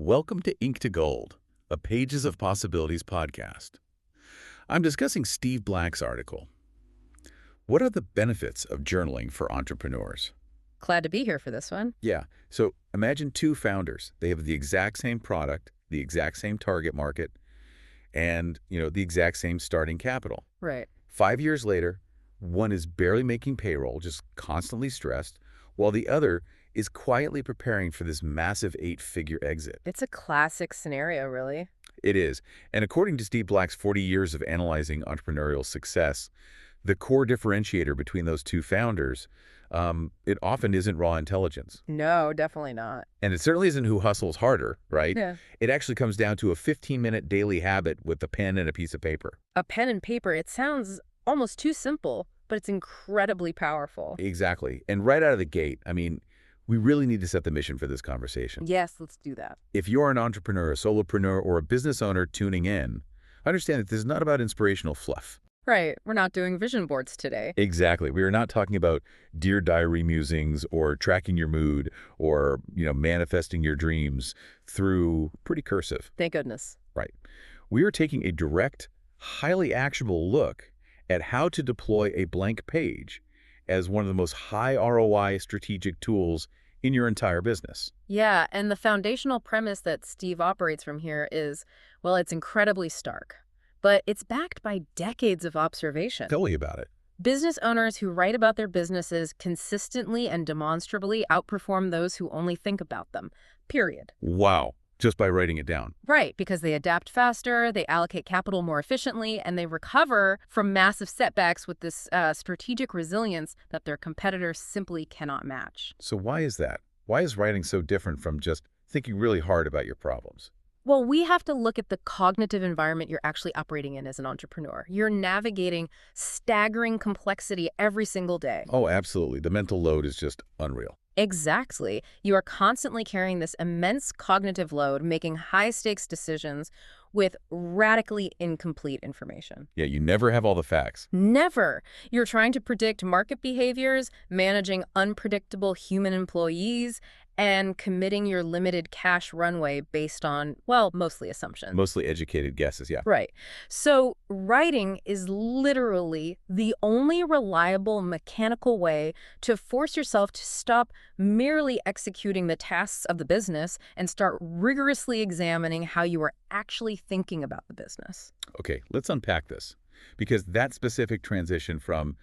Welcome to Ink to Gold, a Pages of Possibilities podcast. I'm discussing Steve Black's article. What are the benefits of journaling for entrepreneurs? Glad to be here for this one. Yeah, so imagine two founders. They have the exact same product, the exact same target market, and, the exact same starting capital. Right. 5 years later, one is barely making payroll, just constantly stressed, while the other is quietly preparing for this massive 8-figure exit. It's a classic scenario, really. It is. And according to Steve Black's 40 years of analyzing entrepreneurial success, the core differentiator between those two founders, it often isn't raw intelligence. No, definitely not. And it certainly isn't who hustles harder, right? Yeah. It actually comes down to a 15-minute daily habit with a pen and a piece of paper. A pen and paper, it sounds almost too simple, but it's incredibly powerful. Exactly. And right out of the gate, we really need to set the mission for this conversation. Yes, let's do that. If you're an entrepreneur, a solopreneur, or a business owner tuning in, understand that this is not about inspirational fluff. Right. We're not doing vision boards today. Exactly. We are not talking about Dear Diary musings or tracking your mood or, manifesting your dreams through pretty cursive. Thank goodness. Right. We are taking a direct, highly actionable look at how to deploy a blank page as one of the most high ROI strategic tools in your entire business. Yeah, and the foundational premise that Steve operates from here is, well, it's incredibly stark, but it's backed by decades of observation. Tell me about it. Business owners who write about their businesses consistently and demonstrably outperform those who only think about them, period. Wow. Just by writing it down. Right, because they adapt faster, they allocate capital more efficiently, and they recover from massive setbacks with this strategic resilience that their competitors simply cannot match. So why is that? Why is writing so different from just thinking really hard about your problems? Well, we have to look at the cognitive environment you're actually operating in as an entrepreneur. You're navigating staggering complexity every single day. Oh, absolutely. The mental load is just unreal. Exactly. You are constantly carrying this immense cognitive load, making high-stakes decisions with radically incomplete information. Yeah, you never have all the facts. Never. You're trying to predict market behaviors, managing unpredictable human employees, and committing your limited cash runway based on, well, mostly assumptions. Mostly educated guesses, yeah. Right. So writing is literally the only reliable mechanical way to force yourself to stop merely executing the tasks of the business and start rigorously examining how you are actually thinking about the business. Okay, let's unpack this. Because that specific transition from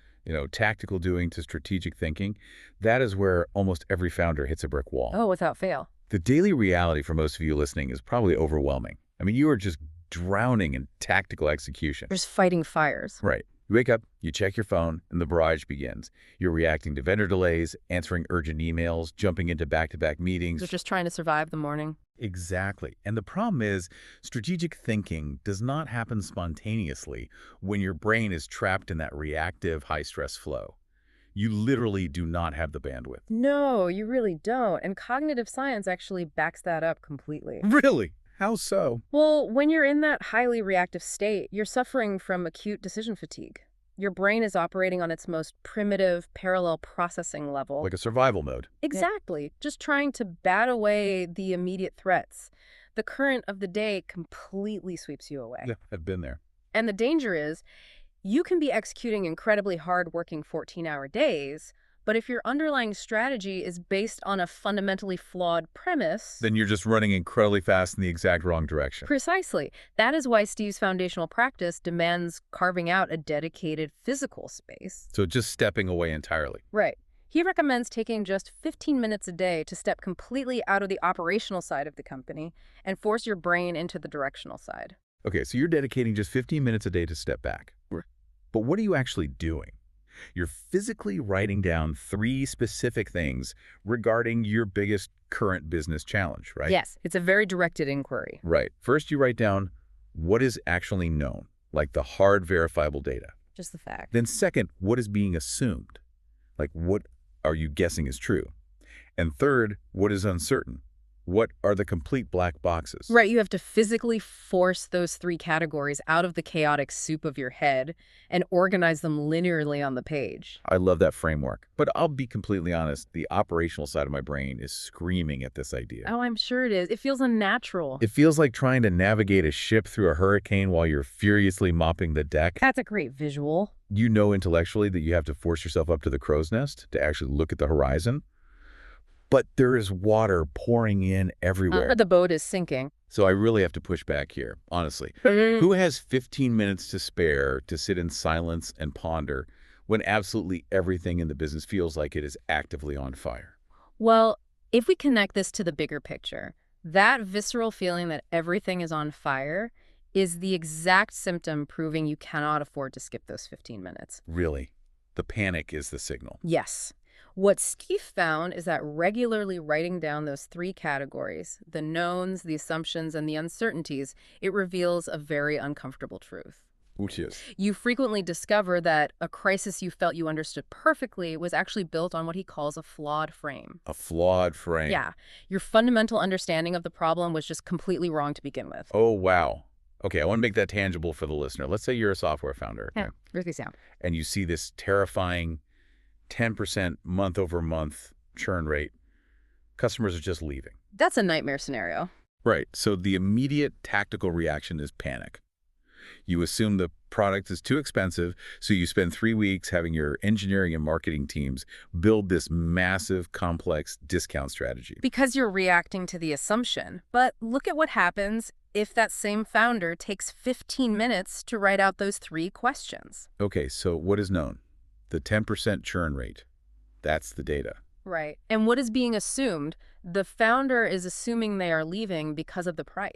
tactical doing to strategic thinking, that is where almost every founder hits a brick wall. Oh, without fail. The daily reality for most of you listening is probably overwhelming. You are just drowning in tactical execution. There's fighting fires. Right. You wake up, you check your phone, and the barrage begins. You're reacting to vendor delays, answering urgent emails, jumping into back-to-back meetings. You're just trying to survive the morning. Exactly. And the problem is, strategic thinking does not happen spontaneously when your brain is trapped in that reactive, high-stress flow. You literally do not have the bandwidth. No, you really don't. And cognitive science actually backs that up completely. Really? How so? Well, when you're in that highly reactive state, you're suffering from acute decision fatigue. Your brain is operating on its most primitive parallel processing level. Like a survival mode. Exactly. Just trying to bat away the immediate threats. The current of the day completely sweeps you away. Yeah, I've been there. And the danger is, you can be executing incredibly hard-working 14-hour days, but if your underlying strategy is based on a fundamentally flawed premise... Then you're just running incredibly fast in the exact wrong direction. Precisely. That is why Steve's foundational practice demands carving out a dedicated physical space. So just stepping away entirely. Right. He recommends taking just 15 minutes a day to step completely out of the operational side of the company and force your brain into the directional side. Okay, so you're dedicating just 15 minutes a day to step back. But what are you actually doing? You're physically writing down 3 specific things regarding your biggest current business challenge, right? Yes, it's a very directed inquiry. Right. First, you write down what is actually known, like the hard verifiable data. Just the fact. Then second, what is being assumed? Like what are you guessing is true? And third, what is uncertain? What are the complete black boxes? Right, you have to physically force those three categories out of the chaotic soup of your head and organize them linearly on the page. I love that framework. But I'll be completely honest, the operational side of my brain is screaming at this idea. Oh, I'm sure it is. It feels unnatural. It feels like trying to navigate a ship through a hurricane while you're furiously mopping the deck. That's a great visual. You know intellectually that you have to force yourself up to the crow's nest to actually look at the horizon. But there is water pouring in everywhere. The boat is sinking. So I really have to push back here, honestly. Who has 15 minutes to spare to sit in silence and ponder when absolutely everything in the business feels like it is actively on fire? Well, if we connect this to the bigger picture, that visceral feeling that everything is on fire is the exact symptom proving you cannot afford to skip those 15 minutes. Really, the panic is the signal. Yes. What Steve found is that regularly writing down those three categories, the knowns, the assumptions, and the uncertainties, it reveals a very uncomfortable truth. Which is? You frequently discover that a crisis you felt you understood perfectly was actually built on what he calls a flawed frame. A flawed frame. Yeah, your fundamental understanding of the problem was just completely wrong to begin with. Oh, wow. Okay, I want to make that tangible for the listener. Let's say you're a software founder. Yeah, risky sound. And you see this terrifying 10% month-over-month churn rate. Customers are just leaving. That's a nightmare scenario. Right. So the immediate tactical reaction is panic. You assume the product is too expensive, so you spend 3 weeks having your engineering and marketing teams build this massive, complex discount strategy. Because you're reacting to the assumption. But look at what happens if that same founder takes 15 minutes to write out those three questions. Okay, so what is known? The 10% churn rate. That's the data. Right. And what is being assumed? The founder is assuming they are leaving because of the price.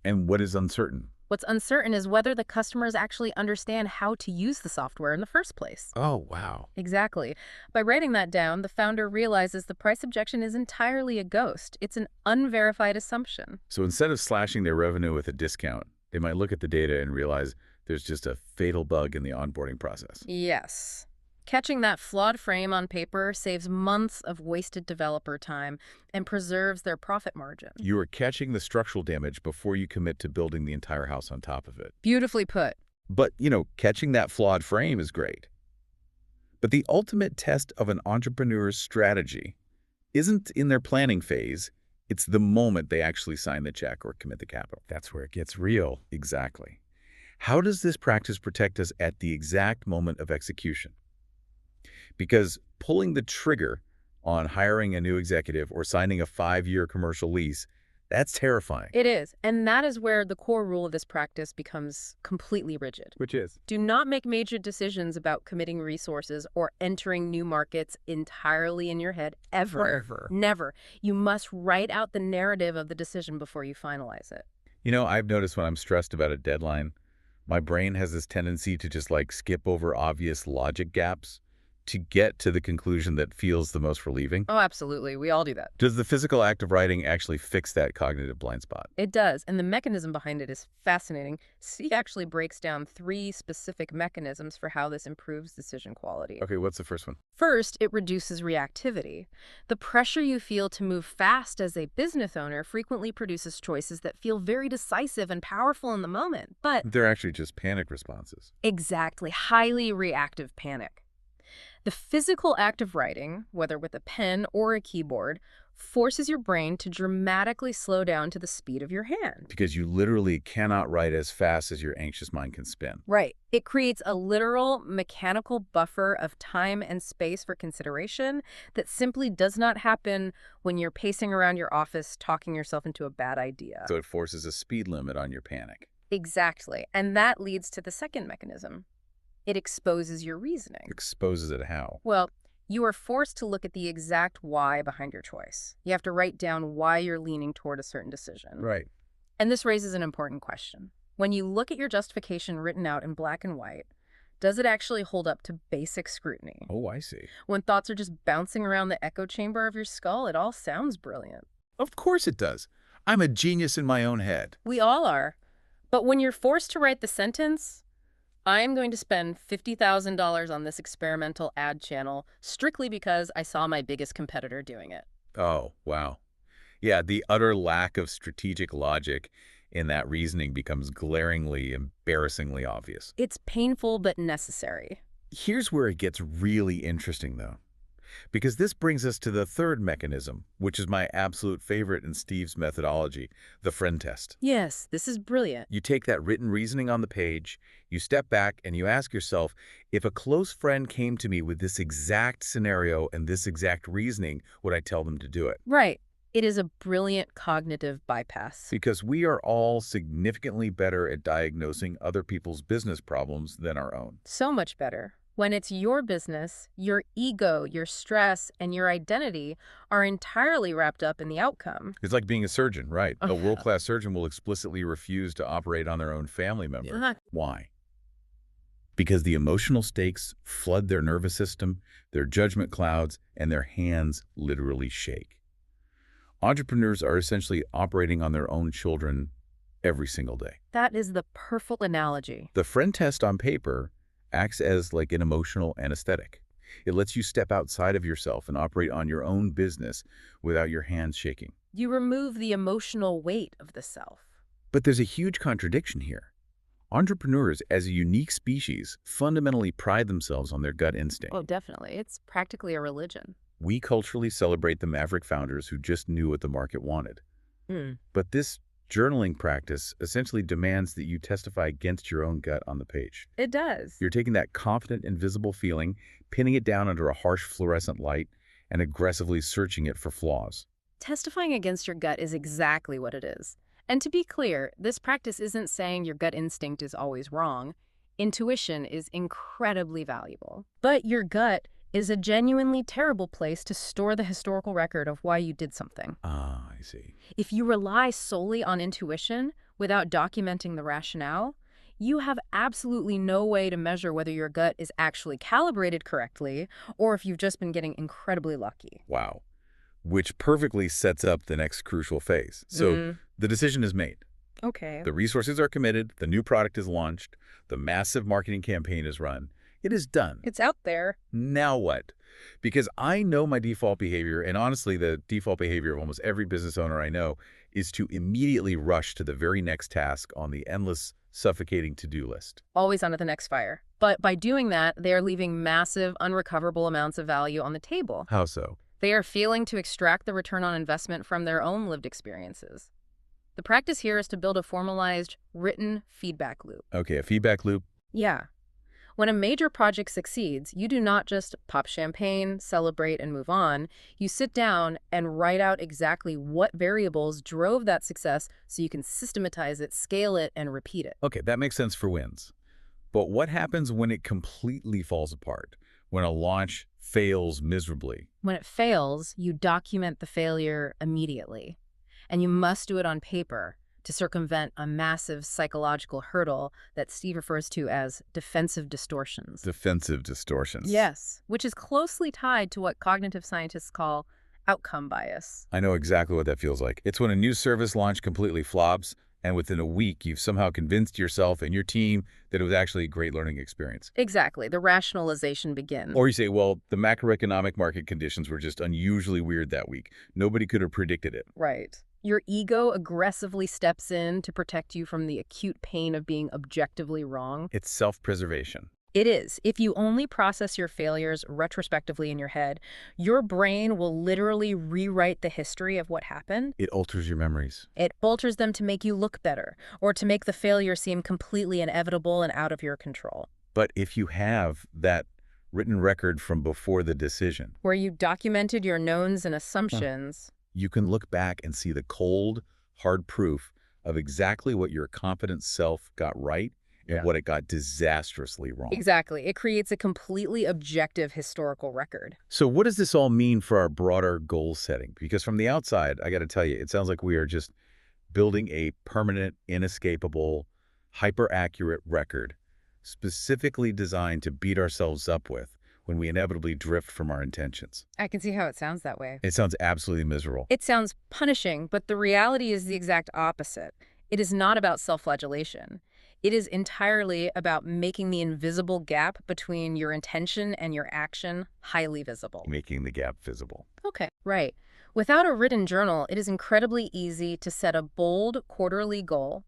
And what is uncertain? What's uncertain is whether the customers actually understand how to use the software in the first place. Oh, wow. Exactly. By writing that down, the founder realizes the price objection is entirely a ghost. It's an unverified assumption. So instead of slashing their revenue with a discount, they might look at the data and realize there's just a fatal bug in the onboarding process. Yes. Catching that flawed frame on paper saves months of wasted developer time and preserves their profit margin. You are catching the structural damage before you commit to building the entire house on top of it. Beautifully put. But, catching that flawed frame is great. But the ultimate test of an entrepreneur's strategy isn't in their planning phase. It's the moment they actually sign the check or commit the capital. That's where it gets real. Exactly. How does this practice protect us at the exact moment of execution? Because pulling the trigger on hiring a new executive or signing a 5-year commercial lease, that's terrifying. It is. And that is where the core rule of this practice becomes completely rigid. Which is? Do not make major decisions about committing resources or entering new markets entirely in your head, ever. Forever. Never. You must write out the narrative of the decision before you finalize it. I've noticed when I'm stressed about a deadline, my brain has this tendency to just skip over obvious logic gaps to get to the conclusion that feels the most relieving. Oh, absolutely. We all do that. Does the physical act of writing actually fix that cognitive blind spot? It does, and the mechanism behind it is fascinating. C actually breaks down 3 specific mechanisms for how this improves decision quality. Okay, what's the first one? First, it reduces reactivity. The pressure you feel to move fast as a business owner frequently produces choices that feel very decisive and powerful in the moment, but... They're actually just panic responses. Exactly. Highly reactive panic. The physical act of writing, whether with a pen or a keyboard, forces your brain to dramatically slow down to the speed of your hand. Because you literally cannot write as fast as your anxious mind can spin. Right. It creates a literal mechanical buffer of time and space for consideration that simply does not happen when you're pacing around your office talking yourself into a bad idea. So it forces a speed limit on your panic. Exactly. And that leads to the second mechanism. It exposes your reasoning. Exposes it how? Well, you are forced to look at the exact why behind your choice. You have to write down why you're leaning toward a certain decision. Right. And this raises an important question. When you look at your justification written out in black and white, does it actually hold up to basic scrutiny? Oh, I see. When thoughts are just bouncing around the echo chamber of your skull, it all sounds brilliant. Of course it does. I'm a genius in my own head. We all are. But when you're forced to write the sentence, I am going to spend $50,000 on this experimental ad channel strictly because I saw my biggest competitor doing it. Oh, wow. Yeah, the utter lack of strategic logic in that reasoning becomes glaringly, embarrassingly obvious. It's painful but necessary. Here's where it gets really interesting, though, because this brings us to the third mechanism, which is my absolute favorite in Steve's methodology, the friend test. Yes, this is brilliant. You take that written reasoning on the page, you step back, and you ask yourself, if a close friend came to me with this exact scenario and this exact reasoning, would I tell them to do it? Right. It is a brilliant cognitive bypass. Because we are all significantly better at diagnosing other people's business problems than our own. So much better. When it's your business, your ego, your stress, and your identity are entirely wrapped up in the outcome. It's like being a surgeon, right? Oh, A yeah. world-class surgeon will explicitly refuse to operate on their own family member. Uh-huh. Why? Because the emotional stakes flood their nervous system, their judgment clouds, and their hands literally shake. Entrepreneurs are essentially operating on their own children every single day. That is the perfect analogy. The friend test on paper acts as like an emotional anesthetic. It lets you step outside of yourself and operate on your own business without your hands shaking. You remove the emotional weight of the self. But there's a huge contradiction here. Entrepreneurs, as a unique species, fundamentally pride themselves on their gut instinct. Oh, definitely. It's practically a religion. We culturally celebrate the maverick founders who just knew what the market wanted. But this journaling practice essentially demands that you testify against your own gut on the page. It does. You're taking that confident, invisible feeling, pinning it down under a harsh fluorescent light, and aggressively searching it for flaws. Testifying against your gut is exactly what it is. And to be clear, this practice isn't saying your gut instinct is always wrong. Intuition is incredibly valuable. But your gut is a genuinely terrible place to store the historical record of why you did something. Ah, I see. If you rely solely on intuition without documenting the rationale, you have absolutely no way to measure whether your gut is actually calibrated correctly or if you've just been getting incredibly lucky. Wow. Which perfectly sets up the next crucial phase. So the decision is made. Okay. The resources are committed, the new product is launched, the massive marketing campaign is run. It is done. It's out there. Now what? Because I know my default behavior, and honestly, the default behavior of almost every business owner I know is to immediately rush to the very next task on the endless, suffocating to-do list. Always on to the next fire. But by doing that, they are leaving massive, unrecoverable amounts of value on the table. How so? They are failing to extract the return on investment from their own lived experiences. The practice here is to build a formalized, written feedback loop. Okay, a feedback loop. Yeah. When a major project succeeds, you do not just pop champagne, celebrate, and move on. You sit down and write out exactly what variables drove that success so you can systematize it, scale it, and repeat it. Okay, that makes sense for wins. But what happens when it completely falls apart? When a launch fails miserably? When it fails, you document the failure immediately. And you must do it on paper to circumvent a massive psychological hurdle that Steve refers to as defensive distortions. Defensive distortions. Yes, which is closely tied to what cognitive scientists call outcome bias. I know exactly what that feels like. It's when a new service launch completely flops, and within a week, you've somehow convinced yourself and your team that it was actually a great learning experience. Exactly. The rationalization begins. Or you say, well, the macroeconomic market conditions were just unusually weird that week. Nobody could have predicted it. Right. Your ego aggressively steps in to protect you from the acute pain of being objectively wrong. It's self-preservation. It is. If you only process your failures retrospectively in your head, your brain will literally rewrite the history of what happened. It alters your memories. It alters them to make you look better, or to make the failure seem completely inevitable and out of your control. But if you have that written record from before the decision, Where you documented your knowns and assumptions, you can look back and see the cold, hard proof of exactly what your confident self got right and what it got disastrously wrong. Exactly. It creates a completely objective historical record. So what does this all mean for our broader goal setting? Because from the outside, I got to tell you, it sounds like we are just building a permanent, inescapable, hyper-accurate record specifically designed to beat ourselves up with when we inevitably drift from our intentions. I can see how it sounds that way. It sounds absolutely miserable. It sounds punishing, but the reality is the exact opposite. It is not about self-flagellation. It is entirely about making the invisible gap between your intention and your action highly visible. Making the gap visible. Okay, right. Without a written journal, it is incredibly easy to set a bold quarterly goal,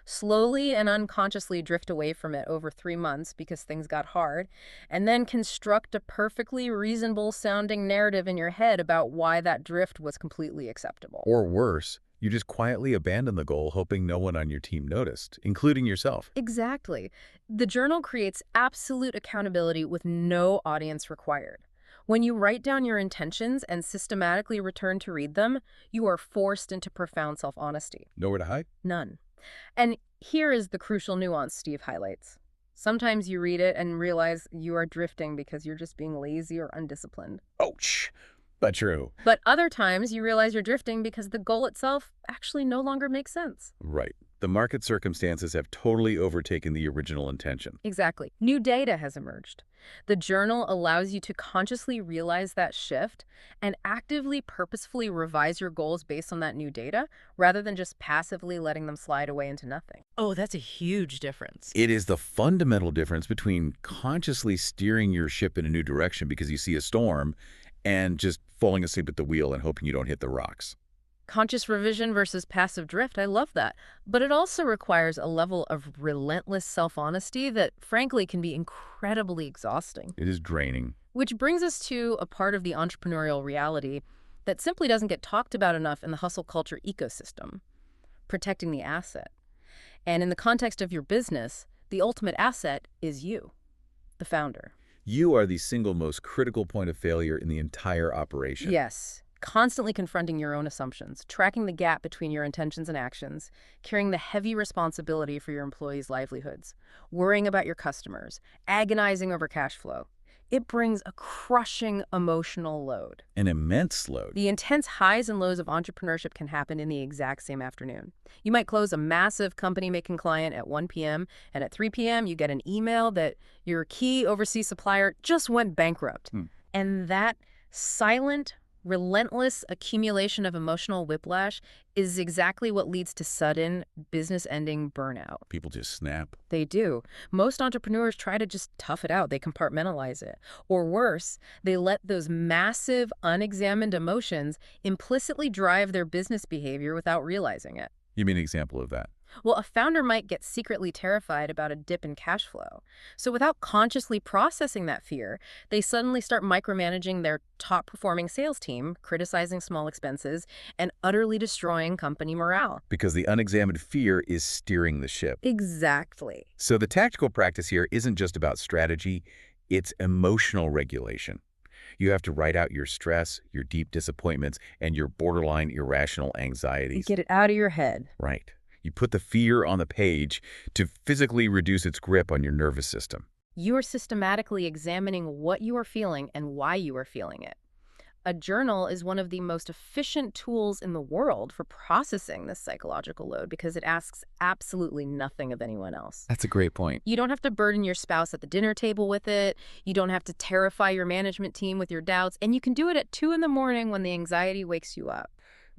slowly and unconsciously drift away from it over 3 months because things got hard, and then construct a perfectly reasonable sounding narrative in your head about why that drift was completely acceptable. Or worse, you just quietly abandon the goal hoping no one on your team noticed, including yourself. Exactly. The journal creates absolute accountability with no audience required. When you write down your intentions and systematically return to read them, you are forced into profound self-honesty. Nowhere to hide? None. And here is the crucial nuance Steve highlights. Sometimes you read it and realize you are drifting because you're just being lazy or undisciplined. Ouch! But true. But other times you realize you're drifting because the goal itself actually no longer makes sense. Right. The market circumstances have totally overtaken the original intention. Exactly. New data has emerged. The journal allows you to consciously realize that shift and actively, purposefully revise your goals based on that new data, rather than just passively letting them slide away into nothing. Oh, that's a huge difference. It is the fundamental difference between consciously steering your ship in a new direction because you see a storm and just falling asleep at the wheel and hoping you don't hit the rocks. Conscious revision versus passive drift, I love that. But it also requires a level of relentless self-honesty that, frankly, can be incredibly exhausting. It is draining. Which brings us to a part of the entrepreneurial reality that simply doesn't get talked about enough in the hustle culture ecosystem: protecting the asset. And in the context of your business, the ultimate asset is you, the founder. You are the single most critical point of failure in the entire operation. Yes. Constantly confronting your own assumptions, tracking the gap between your intentions and actions, carrying the heavy responsibility for your employees' livelihoods, worrying about your customers, agonizing over cash flow. It brings a crushing emotional load. An immense load. The intense highs and lows of entrepreneurship can happen in the exact same afternoon. You might close a massive company-making client at 1 p.m., and at 3 p.m. you get an email that your key overseas supplier just went bankrupt. And that silent, relentless accumulation of emotional whiplash is exactly what leads to sudden, business-ending burnout. People just snap. They do. Most entrepreneurs try to just tough it out. They compartmentalize it. Or worse, they let those massive, unexamined emotions implicitly drive their business behavior without realizing it. You mean an example of that? Well, a founder might get secretly terrified about a dip in cash flow. So without consciously processing that fear, they suddenly start micromanaging their top-performing sales team, criticizing small expenses, and utterly destroying company morale. Because the unexamined fear is steering the ship. Exactly. So the tactical practice here isn't just about strategy, it's emotional regulation. You have to write out your stress, your deep disappointments, and your borderline irrational anxieties. Get it out of your head. Right. You put the fear on the page to physically reduce its grip on your nervous system. You are systematically examining what you are feeling and why you are feeling it. A journal is one of the most efficient tools in the world for processing this psychological load because it asks absolutely nothing of anyone else. That's a great point. You don't have to burden your spouse at the dinner table with it. You don't have to terrify your management team with your doubts. And you can do it at 2 in the morning when the anxiety wakes you up.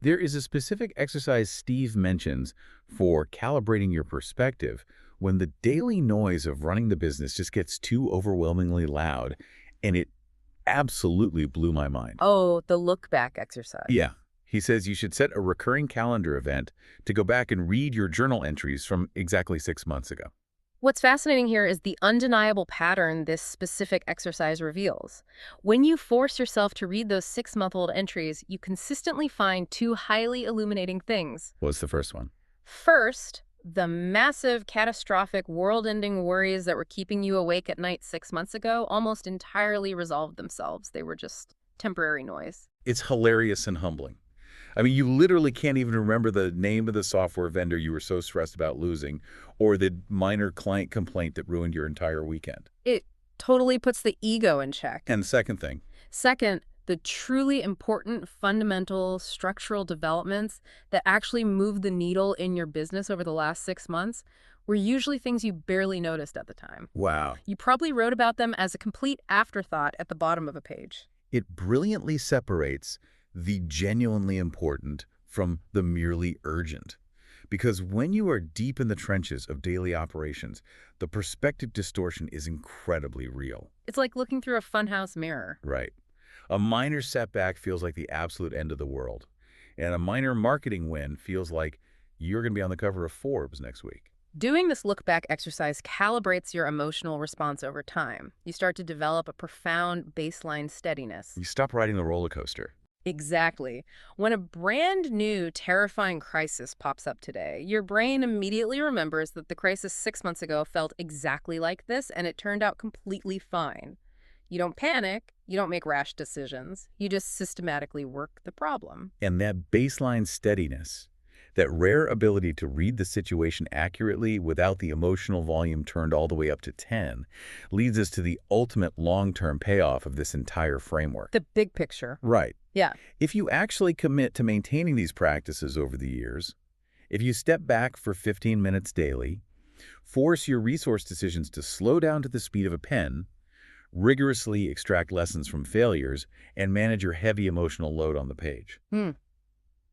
There is a specific exercise Steve mentions for calibrating your perspective when the daily noise of running the business just gets too overwhelmingly loud, and it absolutely blew my mind. Oh, the look back exercise. Yeah. He says you should set a recurring calendar event to go back and read your journal entries from exactly 6 months ago. What's fascinating here is the undeniable pattern this specific exercise reveals. When you force yourself to read those 6-month-old entries, you consistently find 2 highly illuminating things. What's the first one? First, the massive, catastrophic, world-ending worries that were keeping you awake at night 6 months ago almost entirely resolved themselves. They were just temporary noise. It's hilarious and humbling. I mean, you literally can't even remember the name of the software vendor you were so stressed about losing or the minor client complaint that ruined your entire weekend. It totally puts the ego in check. And the second thing. Second, the truly important fundamental structural developments that actually move the needle in your business over the last 6 months were usually things you barely noticed at the time. Wow. You probably wrote about them as a complete afterthought at the bottom of a page. It brilliantly separates the genuinely important from the merely urgent. Because when you are deep in the trenches of daily operations, the perspective distortion is incredibly real. It's like looking through a funhouse mirror. Right. A minor setback feels like the absolute end of the world, and a minor marketing win feels like you're going to be on the cover of Forbes next week. Doing this look-back exercise calibrates your emotional response over time. You start to develop a profound baseline steadiness. You stop riding the roller coaster. Exactly. When a brand new, terrifying crisis pops up today, your brain immediately remembers that the crisis 6 months ago felt exactly like this, and it turned out completely fine. You don't panic, you don't make rash decisions, you just systematically work the problem. And that baseline steadiness, that rare ability to read the situation accurately without the emotional volume turned all the way up to 10, leads us to the ultimate long-term payoff of this entire framework. The big picture. Right. Yeah. If you actually commit to maintaining these practices over the years, if you step back for 15 minutes daily, force your resource decisions to slow down to the speed of a pen, rigorously extract lessons from failures, and manage your heavy emotional load on the page,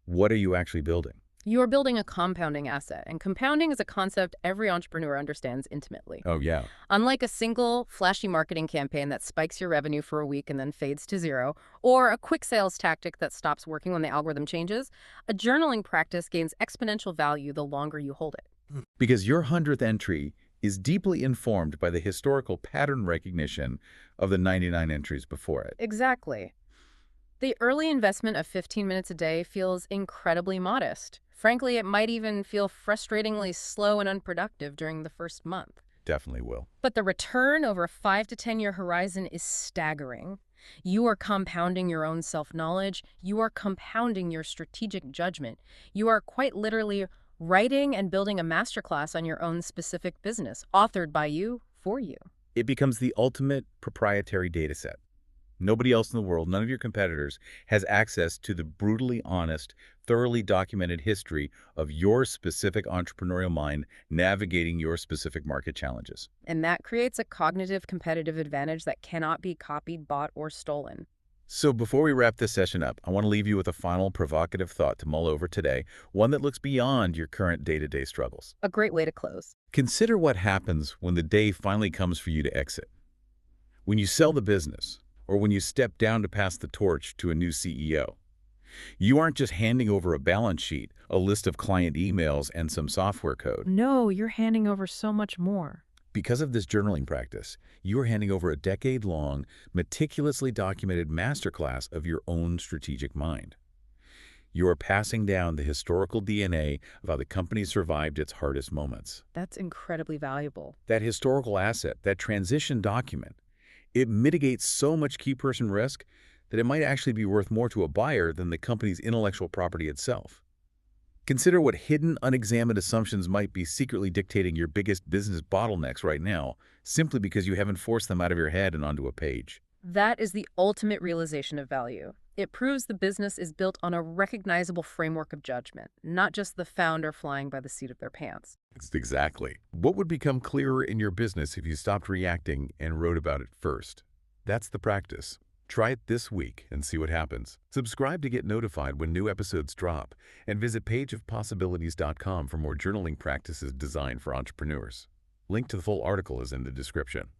what are you actually building? You're building a compounding asset, and compounding is a concept every entrepreneur understands intimately. Oh, yeah. Unlike a single, flashy marketing campaign that spikes your revenue for a week and then fades to zero, or a quick sales tactic that stops working when the algorithm changes, a journaling practice gains exponential value the longer you hold it. Because your 100th entry is deeply informed by the historical pattern recognition of the 99 entries before it. Exactly. The early investment of 15 minutes a day feels incredibly modest. Frankly, it might even feel frustratingly slow and unproductive during the first month. Definitely will. But the return over a 5 to 10-year horizon is staggering. You are compounding your own self-knowledge. You are compounding your strategic judgment. You are quite literally writing and building a masterclass on your own specific business, authored by you, for you. It becomes the ultimate proprietary data set. Nobody else in the world, none of your competitors, has access to the brutally honest, thoroughly documented history of your specific entrepreneurial mind navigating your specific market challenges. And that creates a cognitive competitive advantage that cannot be copied, bought, or stolen. So before we wrap this session up, I want to leave you with a final provocative thought to mull over today, one that looks beyond your current day-to-day struggles. A great way to close. Consider what happens when the day finally comes for you to exit. When you sell the business, or when you step down to pass the torch to a new CEO. You aren't just handing over a balance sheet, a list of client emails, and some software code. No, you're handing over so much more. Because of this journaling practice, you are handing over a decade-long, meticulously documented masterclass of your own strategic mind. You are passing down the historical DNA of how the company survived its hardest moments. That's incredibly valuable. That historical asset, that transition document, it mitigates so much key person risk that it might actually be worth more to a buyer than the company's intellectual property itself. Consider what hidden, unexamined assumptions might be secretly dictating your biggest business bottlenecks right now, simply because you haven't forced them out of your head and onto a page. That is the ultimate realization of value. It proves the business is built on a recognizable framework of judgment, not just the founder flying by the seat of their pants. Exactly. What would become clearer in your business if you stopped reacting and wrote about it first? That's the practice. Try it this week and see what happens. Subscribe to get notified when new episodes drop, and visit pageofpossibilities.com for more journaling practices designed for entrepreneurs. Link to the full article is in the description.